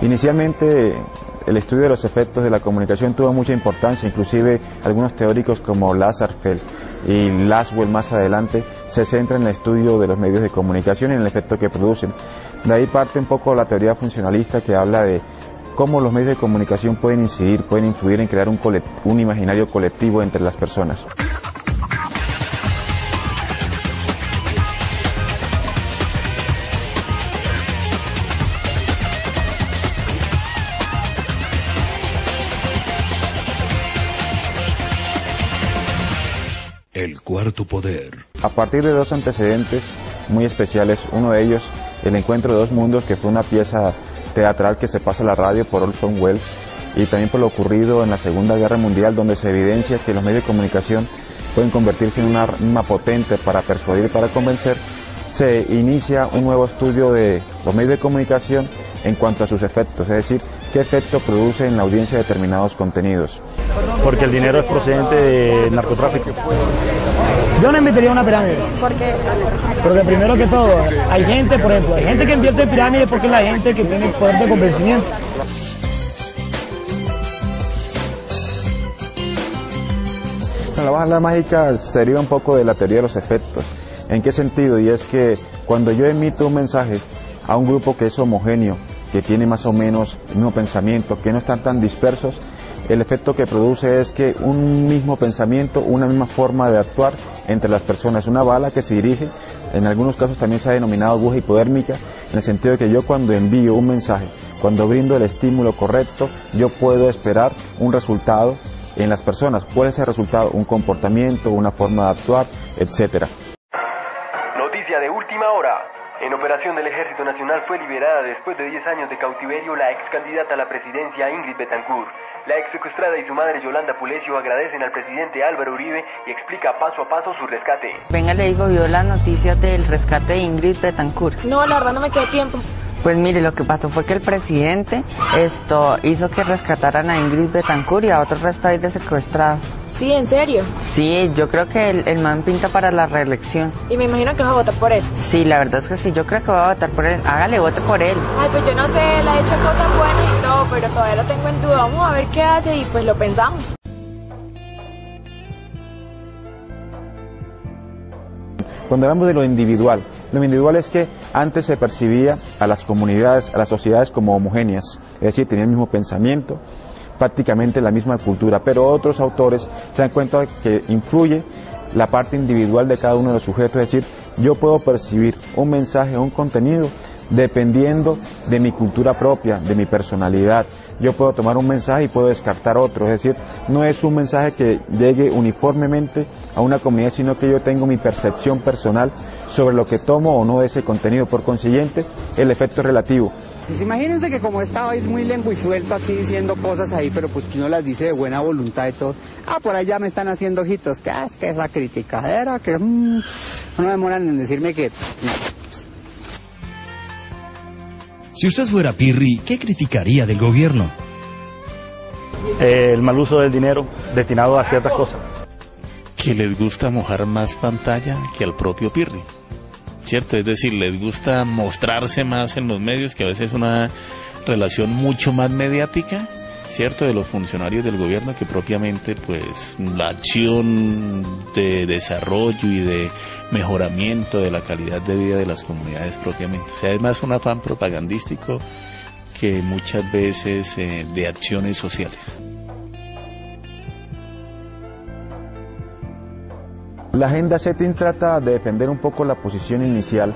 Inicialmente el estudio de los efectos de la comunicación tuvo mucha importancia, inclusive algunos teóricos como Lasserfeld y Laswell más adelante se centran en el estudio de los medios de comunicación y en el efecto que producen. De ahí parte un poco la teoría funcionalista que habla de cómo los medios de comunicación pueden incidir, pueden influir en crear un imaginario colectivo entre las personas. El cuarto poder. A partir de dos antecedentes muy especiales, uno de ellos, El encuentro de dos mundos, que fue una pieza teatral que se pasa a la radio por Orson Welles, y también por lo ocurrido en la Segunda Guerra Mundial, donde se evidencia que los medios de comunicación pueden convertirse en un arma potente para persuadir y para convencer, se inicia un nuevo estudio de los medios de comunicación en cuanto a sus efectos, es decir, qué efecto produce en la audiencia determinados contenidos. Porque el dinero es procedente del narcotráfico. Yo no metería una pirámide. ¿Por qué? Porque primero que todo, hay gente, por ejemplo, hay gente que invierte en pirámides porque es la gente que tiene poder de convencimiento. La bala mágica se deriva un poco de la teoría de los efectos. ¿En qué sentido? Y es que cuando yo emito un mensaje a un grupo que es homogéneo, que tiene más o menos el mismo pensamiento, que no están tan dispersos, el efecto que produce es que un mismo pensamiento, una misma forma de actuar entre las personas, una bala que se dirige, en algunos casos también se ha denominado aguja hipodérmica, en el sentido de que yo cuando envío un mensaje, cuando brindo el estímulo correcto, yo puedo esperar un resultado en las personas. ¿Cuál es ese resultado? Un comportamiento, una forma de actuar, etcétera. Noticia de última hora. En operación del Ejército Nacional fue liberada después de 10 años de cautiverio la ex candidata a la presidencia Ingrid Betancourt. La ex secuestrada y su madre Yolanda Pulesio agradecen al presidente Álvaro Uribe y explica paso a paso su rescate. Venga, le digo, ¿vio la noticia del rescate de Ingrid Betancourt? No, la verdad no me quedó tiempo. Pues mire, lo que pasó fue que el presidente hizo que rescataran a Ingrid Betancourt y a otro resto ahí de secuestrados. Sí, ¿en serio? Sí, yo creo que el man pinta para la reelección. Y me imagino que vas a votar por él. Sí, la verdad es que sí, yo creo que voy a votar por él. Hágale, vote por él. Ay, pues yo no sé, él ha hecho cosas buenas y todo, pero todavía lo tengo en duda. Vamos a ver qué hace y pues lo pensamos. Cuando hablamos de lo individual es que antes se percibía a las comunidades, a las sociedades como homogéneas, es decir, tenían el mismo pensamiento, prácticamente la misma cultura, pero otros autores se dan cuenta que influye la parte individual de cada uno de los sujetos, es decir, yo puedo percibir un mensaje, un contenido, dependiendo de mi cultura propia, de mi personalidad. Yo puedo tomar un mensaje y puedo descartar otro, es decir, no es un mensaje que llegue uniformemente a una comunidad, sino que yo tengo mi percepción personal sobre lo que tomo o no de ese contenido. Por consiguiente, el efecto es relativo. Pues imagínense que como estaba muy lengua y suelto aquí diciendo cosas ahí, pero pues que uno las dice de buena voluntad y todo. Ah, por allá me están haciendo ojitos, que es que esa criticadera, que no demoran en decirme que... Si usted fuera Pirri, ¿qué criticaría del gobierno? El mal uso del dinero destinado a ciertas cosas. Que les gusta mojar más pantalla que al propio Pirri, ¿cierto? Es decir, les gusta mostrarse más en los medios, que a veces es una relación mucho más mediática, ¿cierto?, de los funcionarios del gobierno que propiamente pues la acción de desarrollo y de mejoramiento de la calidad de vida de las comunidades propiamente. O sea, es más un afán propagandístico que muchas veces de acciones sociales. La Agenda Setting trata de defender un poco la posición inicial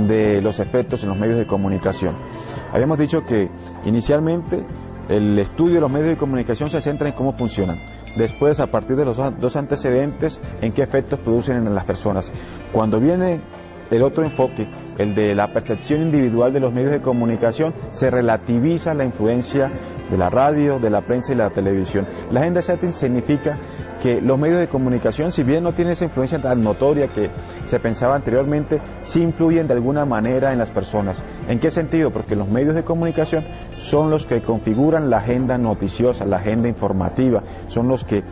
de los efectos en los medios de comunicación. Habíamos dicho que inicialmente el estudio de los medios de comunicación se centra en cómo funcionan. Después, a partir de los dos antecedentes, en qué efectos producen en las personas. Cuando viene el otro enfoque, el de la percepción individual de los medios de comunicación, se relativiza la influencia de la radio, de la prensa y la televisión. La agenda setting significa que los medios de comunicación, si bien no tienen esa influencia tan notoria que se pensaba anteriormente, sí influyen de alguna manera en las personas. ¿En qué sentido? Porque los medios de comunicación son los que configuran la agenda noticiosa, la agenda informativa, son los que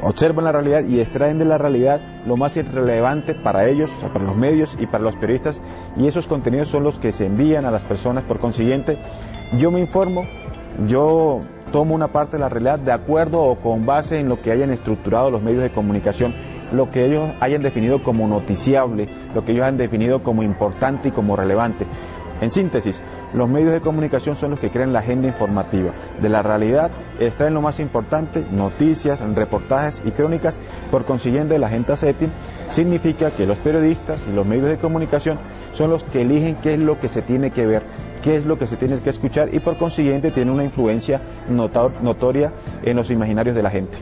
observan la realidad y extraen de la realidad lo más relevante para ellos, o sea, para los medios y para los periodistas, y esos contenidos son los que se envían a las personas. Por consiguiente, yo me informo, yo tomo una parte de la realidad de acuerdo o con base en lo que hayan estructurado los medios de comunicación, lo que ellos hayan definido como noticiable, lo que ellos han definido como importante y como relevante. En síntesis, los medios de comunicación son los que crean la agenda informativa. De la realidad extraen lo más importante, noticias, reportajes y crónicas. Por consiguiente, la agenda setting significa que los periodistas y los medios de comunicación son los que eligen qué es lo que se tiene que ver, qué es lo que se tiene que escuchar, y por consiguiente tiene una influencia notoria en los imaginarios de la gente.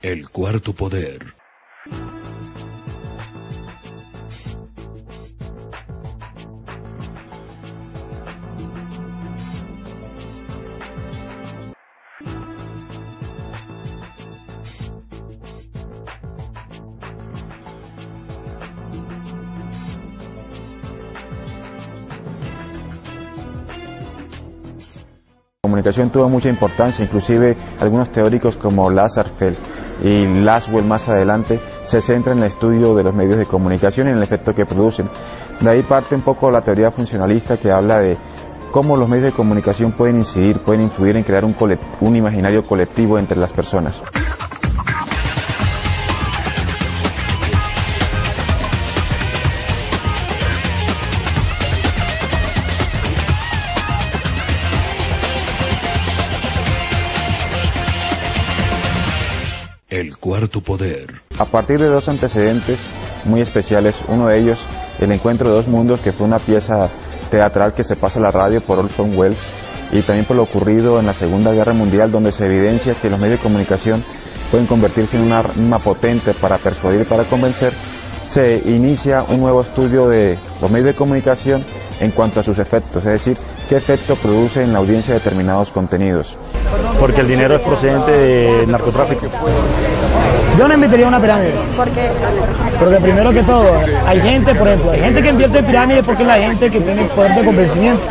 El cuarto poder. La comunicación tuvo mucha importancia, inclusive algunos teóricos como Lasserfeld y Laswell más adelante se centran en el estudio de los medios de comunicación y en el efecto que producen. De ahí parte un poco la teoría funcionalista, que habla de cómo los medios de comunicación pueden incidir, pueden influir en crear un imaginario colectivo entre las personas. El cuarto poder. A partir de dos antecedentes muy especiales, uno de ellos, El encuentro de dos mundos, que fue una pieza teatral que se pasa a la radio por Orson Welles, y también por lo ocurrido en la Segunda Guerra Mundial, donde se evidencia que los medios de comunicación pueden convertirse en una arma potente para persuadir y para convencer, se inicia un nuevo estudio de los medios de comunicación en cuanto a sus efectos, es decir, qué efecto produce en la audiencia determinados contenidos. Porque el dinero es procedente de narcotráfico. Yo no invitaría a una pirámide. ¿Por qué? Porque primero que todo, hay gente, por ejemplo, hay gente que invierte en pirámides porque es la gente que tiene poder de convencimiento.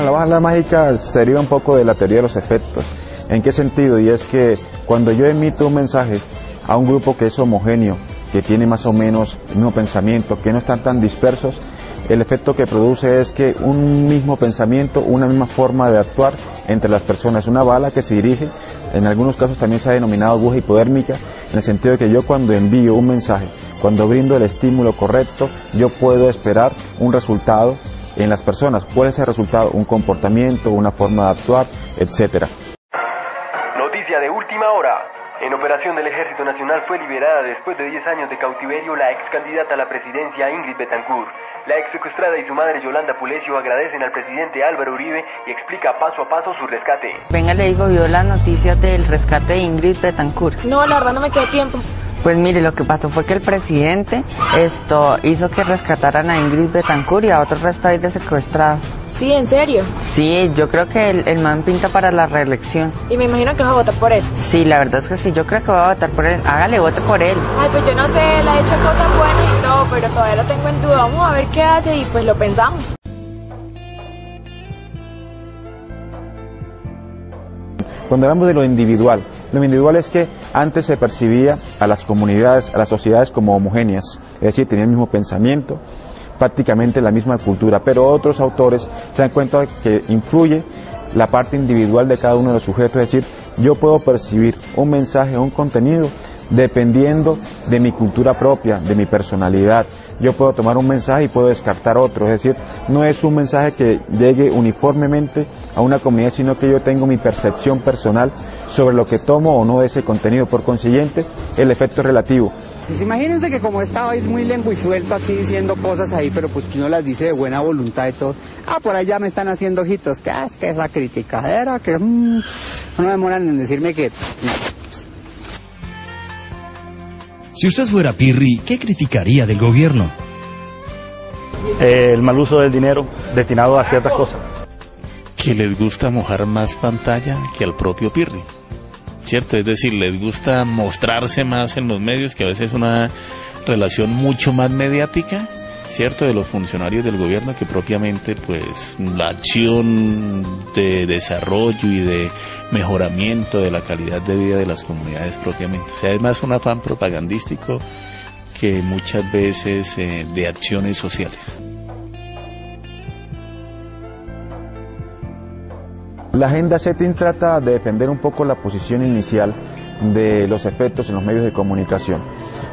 La bala mágica se deriva un poco de la teoría de los efectos. ¿En qué sentido? Y es que cuando yo emito un mensaje a un grupo que es homogéneo, que tiene más o menos el mismo pensamiento, que no están tan dispersos, el efecto que produce es que un mismo pensamiento, una misma forma de actuar entre las personas, una bala que se dirige, en algunos casos también se ha denominado aguja hipodérmica, en el sentido de que yo cuando envío un mensaje, cuando brindo el estímulo correcto, yo puedo esperar un resultado en las personas. ¿Cuál es el resultado? Un comportamiento, una forma de actuar, etcétera. Noticia de última hora. En operación del Ejército Nacional fue liberada después de 10 años de cautiverio la ex candidata a la presidencia Ingrid Betancourt. La ex secuestrada y su madre Yolanda Pulesio agradecen al presidente Álvaro Uribe y explica paso a paso su rescate. Venga, le digo, ¿vio las noticias del rescate de Ingrid Betancourt? No, la verdad no me quedó tiempo. Pues mire, lo que pasó fue que el presidente hizo que rescataran a Ingrid Betancourt y a otro resto ahí de secuestrados. Sí, ¿en serio? Sí, yo creo que el man pinta para la reelección. Y me imagino que vas a votar por él. Sí, la verdad es que sí, yo creo que voy a votar por él. Hágale, vote por él. Ay, pues yo no sé, él ha hecho cosas buenas y todo, pero todavía lo tengo en duda. Vamos a ver qué hace y pues lo pensamos. Cuando hablamos de lo individual es que antes se percibía a las comunidades, a las sociedades como homogéneas, es decir, tenían el mismo pensamiento, prácticamente la misma cultura, pero otros autores se dan cuenta que influye la parte individual de cada uno de los sujetos, es decir, yo puedo percibir un mensaje, un contenido dependiendo de mi cultura propia, de mi personalidad. Yo puedo tomar un mensaje y puedo descartar otro, es decir, no es un mensaje que llegue uniformemente a una comunidad, sino que yo tengo mi percepción personal sobre lo que tomo o no de ese contenido. Por consiguiente, el efecto es relativo. Pues imagínense que como estaba ahí muy lengua y suelto aquí diciendo cosas ahí, pero pues que uno las dice de buena voluntad y todo. Por ahí ya me están haciendo ojitos, que es que esa criticadera, que no demoran en decirme que... Si usted fuera Pirri, ¿qué criticaría del gobierno? El mal uso del dinero destinado a ciertas cosas. Que les gusta mojar más pantalla que al propio Pirri, ¿cierto? Es decir, les gusta mostrarse más en los medios, que a veces es una relación mucho más mediática, ¿cierto?, de los funcionarios del gobierno que propiamente pues la acción de desarrollo y de mejoramiento de la calidad de vida de las comunidades propiamente. O sea, es más un afán propagandístico que muchas veces de acciones sociales. La agenda setting trata de defender un poco la posición inicial de los efectos en los medios de comunicación.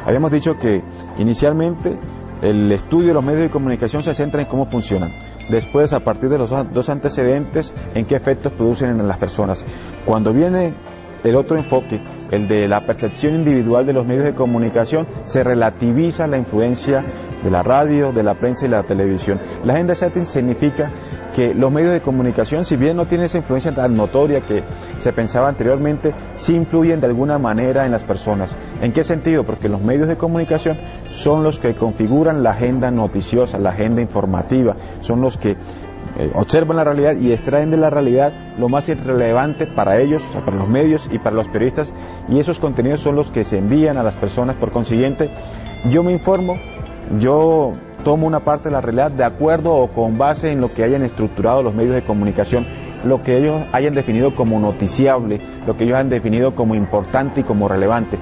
Habíamos dicho que inicialmente el estudio de los medios de comunicación se centra en cómo funcionan. Después, a partir de los dos antecedentes, en qué efectos producen en las personas. Cuando viene el otro enfoque, el de la percepción individual de los medios de comunicación, se relativiza la influencia de la radio, de la prensa y la televisión. La agenda setting significa que los medios de comunicación, si bien no tienen esa influencia tan notoria que se pensaba anteriormente, sí influyen de alguna manera en las personas. ¿En qué sentido? Porque los medios de comunicación son los que configuran la agenda noticiosa, la agenda informativa, son los que observan la realidad y extraen de la realidad lo más relevante para ellos, o sea, para los medios y para los periodistas, y esos contenidos son los que se envían a las personas. Por consiguiente, yo me informo, yo tomo una parte de la realidad de acuerdo o con base en lo que hayan estructurado los medios de comunicación, lo que ellos hayan definido como noticiable, lo que ellos hayan definido como importante y como relevante.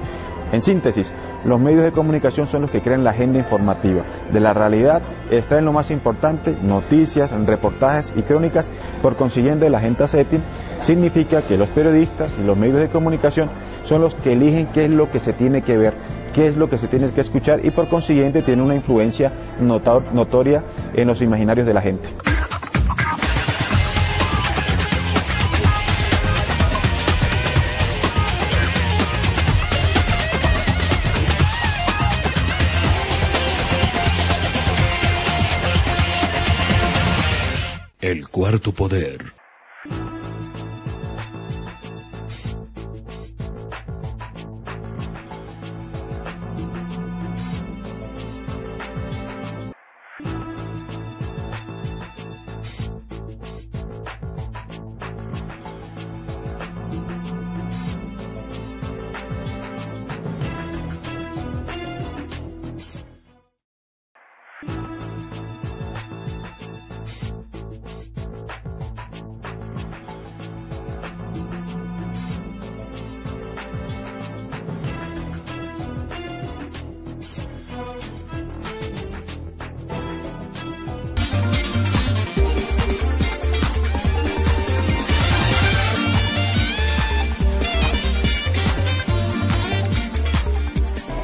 En síntesis, los medios de comunicación son los que crean la agenda informativa. De la realidad extraen lo más importante, noticias, reportajes y crónicas. Por consiguiente, la agenda setting significa que los periodistas y los medios de comunicación son los que eligen qué es lo que se tiene que ver, qué es lo que se tiene que escuchar, y por consiguiente tienen una influencia notoria en los imaginarios de la gente. El cuarto poder.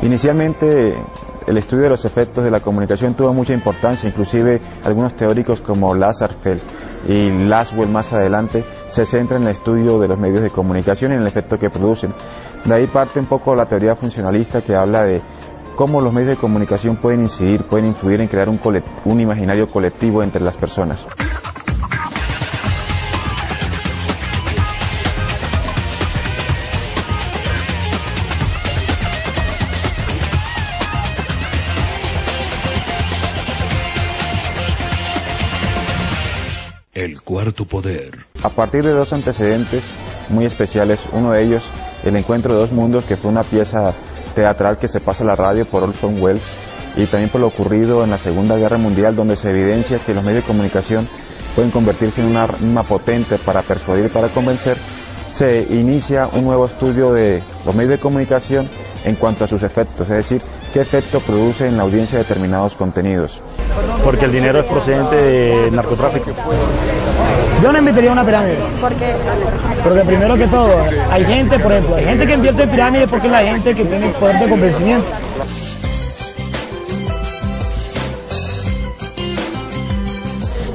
Inicialmente, el estudio de los efectos de la comunicación tuvo mucha importancia, inclusive algunos teóricos como Lasarfeld y Laswell más adelante se centran en el estudio de los medios de comunicación y en el efecto que producen. De ahí parte un poco la teoría funcionalista, que habla de cómo los medios de comunicación pueden incidir, pueden influir en crear un imaginario colectivo entre las personas. El cuarto poder. A partir de dos antecedentes muy especiales, uno de ellos, El encuentro de dos mundos, que fue una pieza teatral que se pasa a la radio por Orson Welles, y también por lo ocurrido en la Segunda Guerra Mundial, donde se evidencia que los medios de comunicación pueden convertirse en un arma potente para persuadir y para convencer. Se inicia un nuevo estudio de los medios de comunicación en cuanto a sus efectos, es decir, qué efecto produce en la audiencia determinados contenidos. Porque el dinero es procedente de narcotráfico. Yo no invitaría a una pirámide. ¿Por qué? Porque primero que todo, hay gente, por ejemplo, hay gente que invierte en pirámides porque es la gente que tiene poder de convencimiento.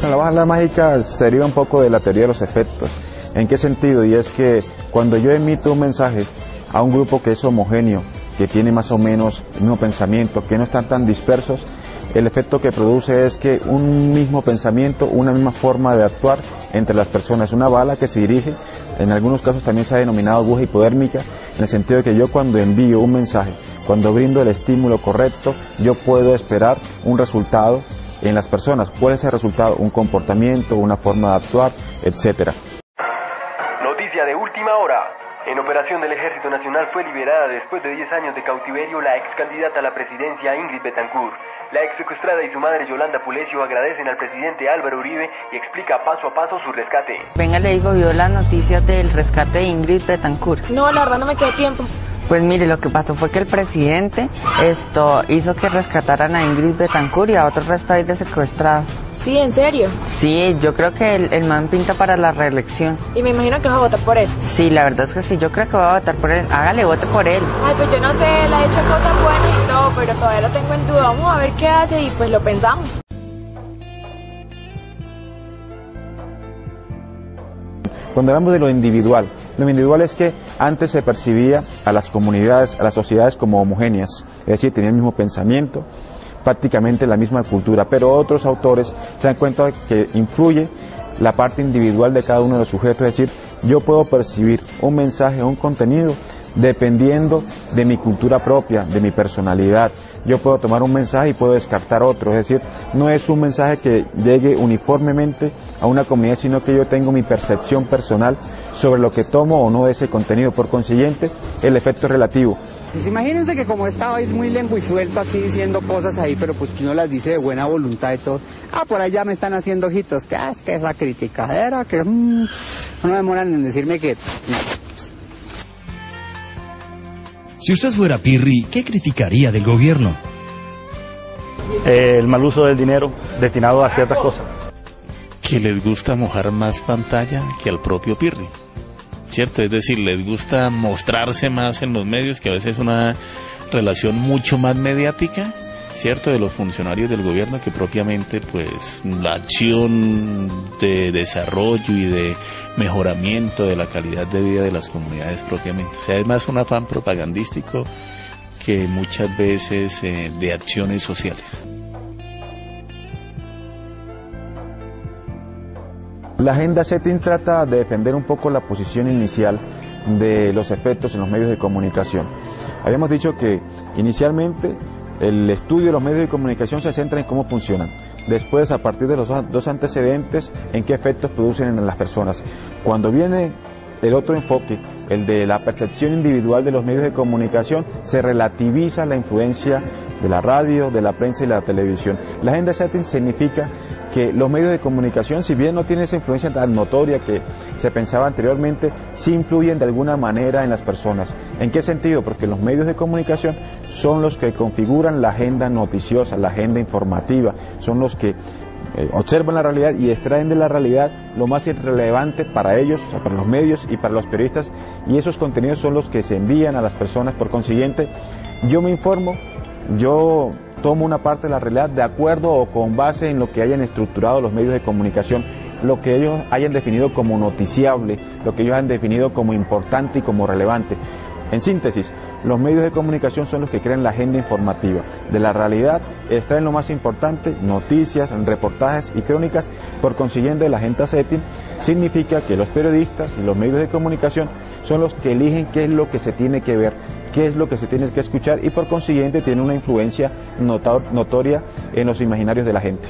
La bala mágica sería un poco de la teoría de los efectos. ¿En qué sentido? Y es que cuando yo emito un mensaje a un grupo que es homogéneo, que tiene más o menos el mismo pensamiento, que no están tan dispersos, el efecto que produce es que un mismo pensamiento, una misma forma de actuar entre las personas, una bala que se dirige, en algunos casos también se ha denominado aguja hipodérmica, en el sentido de que yo cuando envío un mensaje, cuando brindo el estímulo correcto, yo puedo esperar un resultado en las personas. ¿Cuál es el resultado? Un comportamiento, una forma de actuar, etcétera. Noticia de última hora. En operación del Ejército Nacional fue liberada después de 10 años de cautiverio la ex candidata a la presidencia Ingrid Betancourt. La ex secuestrada y su madre Yolanda Pulesio agradecen al presidente Álvaro Uribe y explica paso a paso su rescate. Venga, le digo, vio las noticias del rescate de Ingrid Betancourt. No, la verdad no me quedó tiempo. Pues mire, lo que pasó fue que el presidente hizo que rescataran a Ingrid Betancourt y a otro resto ahí de secuestrados. Sí, ¿en serio? Sí, yo creo que el man pinta para la reelección. Y me imagino que vas a votar por él. Sí, la verdad es que sí, yo creo que voy a votar por él. Hágale, vote por él. Ay, pues yo no sé, él ha hecho cosas buenas y todo, pero todavía lo tengo en duda. Vamos a ver qué hace y pues lo pensamos. Cuando hablamos de lo individual es que antes se percibía a las comunidades, a las sociedades como homogéneas, es decir, tenían el mismo pensamiento, prácticamente la misma cultura, pero otros autores se dan cuenta de que influye la parte individual de cada uno de los sujetos, es decir, yo puedo percibir un mensaje, un contenido, dependiendo de mi cultura propia, de mi personalidad. Yo puedo tomar un mensaje y puedo descartar otro, es decir, no es un mensaje que llegue uniformemente a una comunidad, sino que yo tengo mi percepción personal sobre lo que tomo o no de ese contenido. Por consiguiente, el efecto es relativo. Pues imagínense que como estaba ahí muy lengua y suelto así diciendo cosas ahí, pero pues que uno las dice de buena voluntad y todo. Por ahí ya me están haciendo ojitos, que es que esa criticadera, que no demoran en decirme que... Si usted fuera Pirri, ¿qué criticaría del gobierno? El mal uso del dinero destinado a ciertas cosas. Que les gusta mojar más pantalla que al propio Pirri, ¿cierto? Es decir, les gusta mostrarse más en los medios, que a veces es una relación mucho más mediática, ¿cierto?, de los funcionarios del gobierno que propiamente pues la acción de desarrollo y de mejoramiento de la calidad de vida de las comunidades propiamente. O sea, es más un afán propagandístico que muchas veces de acciones sociales. La agenda setting trata de defender un poco la posición inicial de los efectos en los medios de comunicación. Habíamos dicho que inicialmente el estudio de los medios de comunicación se centra en cómo funcionan. Después, a partir de los dos antecedentes, en qué efectos producen en las personas. Cuando viene el otro enfoque, el de la percepción individual de los medios de comunicación, se relativiza la influencia de la radio, de la prensa y la televisión. La agenda setting significa que los medios de comunicación, si bien no tienen esa influencia tan notoria que se pensaba anteriormente, sí influyen de alguna manera en las personas. ¿En qué sentido? Porque los medios de comunicación son los que configuran la agenda noticiosa, la agenda informativa, son los que observan la realidad y extraen de la realidad lo más irrelevante para ellos, o sea, para los medios y para los periodistas, y esos contenidos son los que se envían a las personas. Por consiguiente, yo me informo, yo tomo una parte de la realidad de acuerdo o con base en lo que hayan estructurado los medios de comunicación, lo que ellos hayan definido como noticiable, lo que ellos han definido como importante y como relevante. En síntesis, los medios de comunicación son los que crean la agenda informativa. De la realidad extraen lo más importante, noticias, reportajes y crónicas. Por consiguiente, la agenda setting significa que los periodistas y los medios de comunicación son los que eligen qué es lo que se tiene que ver, qué es lo que se tiene que escuchar, y por consiguiente tiene una influencia notoria en los imaginarios de la gente.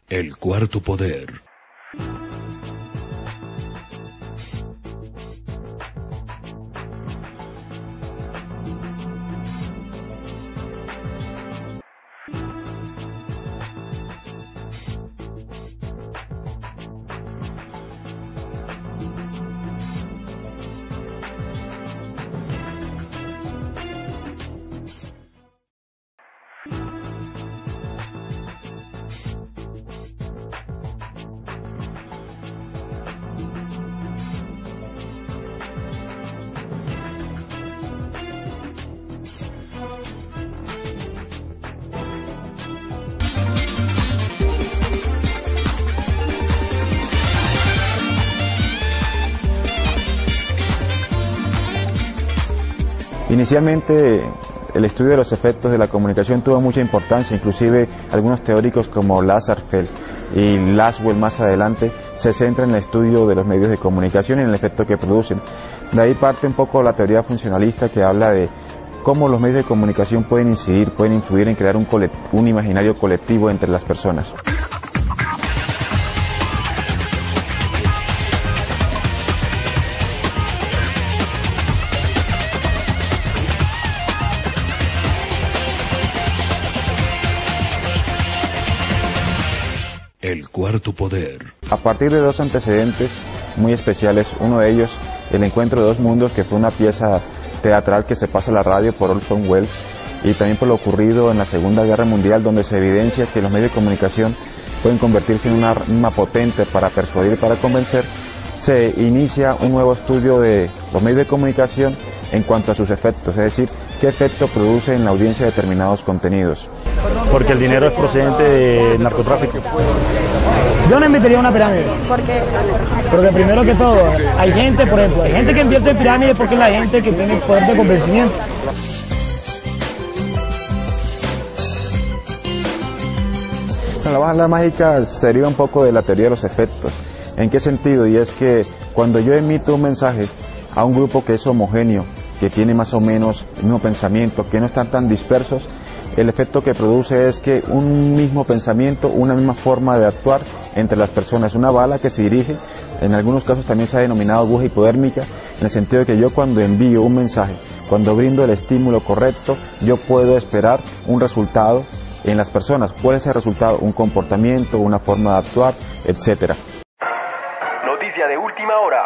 El cuarto poder. Inicialmente el estudio de los efectos de la comunicación tuvo mucha importancia, inclusive algunos teóricos como Lasarfeld y Laswell más adelante se centran en el estudio de los medios de comunicación y en el efecto que producen. De ahí parte un poco la teoría funcionalista que habla de cómo los medios de comunicación pueden incidir, pueden influir en crear un imaginario colectivo entre las personas. El cuarto poder. A partir de dos antecedentes muy especiales, uno de ellos, El encuentro de dos mundos, que fue una pieza teatral que se pasa a la radio por Orson Welles, y también por lo ocurrido en la Segunda Guerra Mundial, donde se evidencia que los medios de comunicación pueden convertirse en una arma potente para persuadir y para convencer, se inicia un nuevo estudio de los medios de comunicación en cuanto a sus efectos, es decir, qué efecto produce en la audiencia determinados contenidos. Porque el dinero es procedente de narcotráfico. Yo no invitaría a una pirámide. ¿Por qué? Porque primero que todo, hay gente, por ejemplo, hay gente que invierte en pirámides porque es la gente que tiene poder de convencimiento. La bala mágica se deriva un poco de la teoría de los efectos. ¿En qué sentido? Y es que cuando yo emito un mensaje a un grupo que es homogéneo, que tiene más o menos el mismo pensamiento, que no están tan dispersos, el efecto que produce es que un mismo pensamiento, una misma forma de actuar entre las personas, una bala que se dirige, en algunos casos también se ha denominado aguja hipodérmica, en el sentido de que yo cuando envío un mensaje, cuando brindo el estímulo correcto, yo puedo esperar un resultado en las personas. ¿Cuál es el resultado? Un comportamiento, una forma de actuar, etcétera. Noticia de última hora.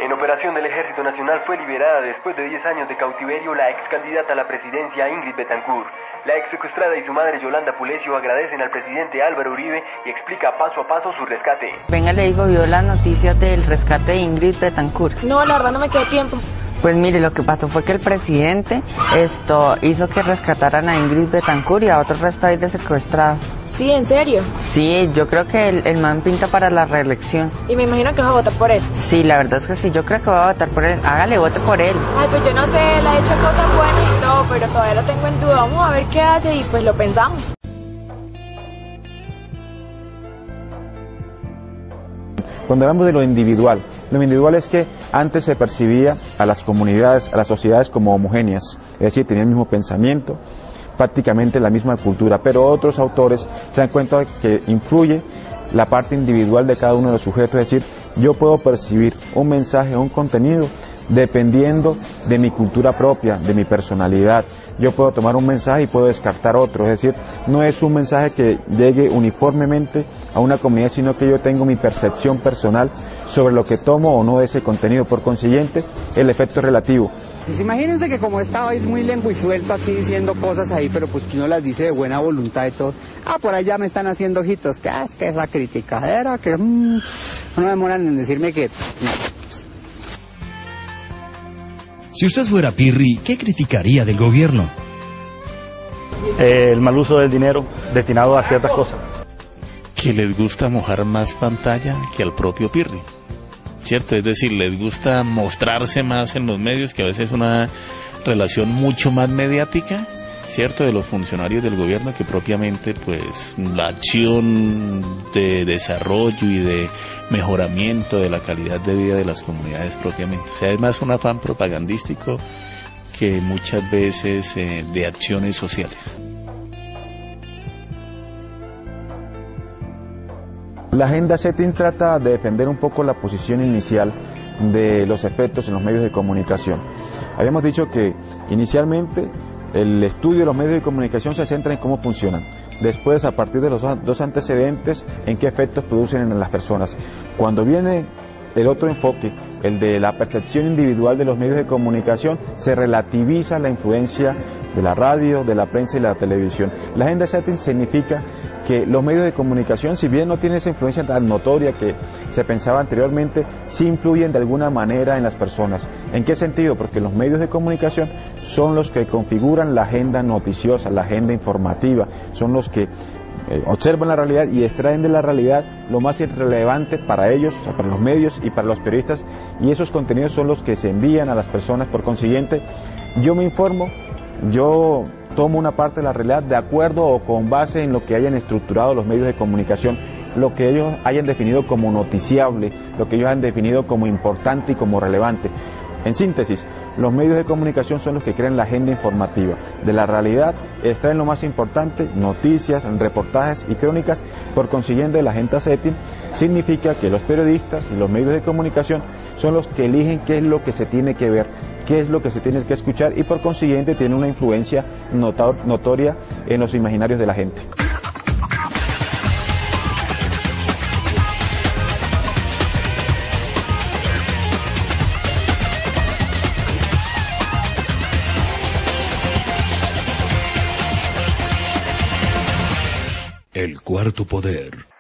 En operación del Ejército Nacional fue liberada después de 10 años de cautiverio la ex candidata a la presidencia Ingrid Betancourt. La ex secuestrada y su madre Yolanda Pulesio agradecen al presidente Álvaro Uribe y explica paso a paso su rescate. Venga, le digo, ¿vio la noticia del rescate de Ingrid Betancourt? No, la verdad no me quedó tiempo. Pues mire, lo que pasó fue que el presidente hizo que rescataran a Ingrid Betancourt y a otros resto ahí de secuestrados. Sí, ¿en serio? Sí, yo creo que el man pinta para la reelección. Y me imagino que vas a votar por él. Sí, la verdad es que sí, yo creo que voy a votar por él. Hágale, vote por él. Ay, pues yo no sé, él ha hecho cosas buenas y todo, pero todavía lo tengo en duda. Vamos a ver qué hace y pues lo pensamos. Cuando hablamos de lo individual es que antes se percibía a las comunidades, a las sociedades como homogéneas, es decir, tenían el mismo pensamiento, prácticamente la misma cultura, pero otros autores se dan cuenta que influye la parte individual de cada uno de los sujetos, es decir, yo puedo percibir un mensaje, un contenido, dependiendo de mi cultura propia, de mi personalidad. Yo puedo tomar un mensaje y puedo descartar otro, es decir, no es un mensaje que llegue uniformemente a una comunidad, sino que yo tengo mi percepción personal sobre lo que tomo o no de ese contenido. Por consiguiente, el efecto es relativo. Pues imagínense que como estaba muy lengua y suelto aquí diciendo cosas ahí, pero pues que uno las dice de buena voluntad y todo. Ah, por allá me están haciendo ojitos, que es que esa criticadera, que no demoran en decirme que... Si usted fuera Pirri, ¿qué criticaría del gobierno? El mal uso del dinero destinado a ciertas cosas. Que les gusta mojar más pantalla que al propio Pirri, ¿cierto? Es decir, les gusta mostrarse más en los medios, que a veces es una relación mucho más mediática, ¿cierto?, de los funcionarios del gobierno que propiamente pues la acción de desarrollo y de mejoramiento de la calidad de vida de las comunidades propiamente. O sea, es más un afán propagandístico que muchas veces de acciones sociales. La agenda setting trata de defender un poco la posición inicial de los efectos en los medios de comunicación. Habíamos dicho que inicialmente el estudio de los medios de comunicación se centra en cómo funcionan. Después, a partir de los dos antecedentes, en qué efectos producen en las personas. Cuando viene el otro enfoque, el de la percepción individual de los medios de comunicación, se relativiza la influencia de la radio, de la prensa y la televisión. La agenda setting significa que los medios de comunicación, si bien no tienen esa influencia tan notoria que se pensaba anteriormente, sí influyen de alguna manera en las personas. ¿En qué sentido? Porque los medios de comunicación son los que configuran la agenda noticiosa, la agenda informativa, son los que observan la realidad y extraen de la realidad lo más relevante para ellos, o sea, para los medios y para los periodistas, y esos contenidos son los que se envían a las personas. Por consiguiente, yo me informo, yo tomo una parte de la realidad de acuerdo o con base en lo que hayan estructurado los medios de comunicación, lo que ellos hayan definido como noticiable, lo que ellos han definido como importante y como relevante. En síntesis, los medios de comunicación son los que crean la agenda informativa. De la realidad extraen lo más importante, noticias, reportajes y crónicas. Por consiguiente, la agenda setting significa que los periodistas y los medios de comunicación son los que eligen qué es lo que se tiene que ver, qué es lo que se tiene que escuchar, y por consiguiente tiene una influencia notoria en los imaginarios de la gente. El cuarto poder.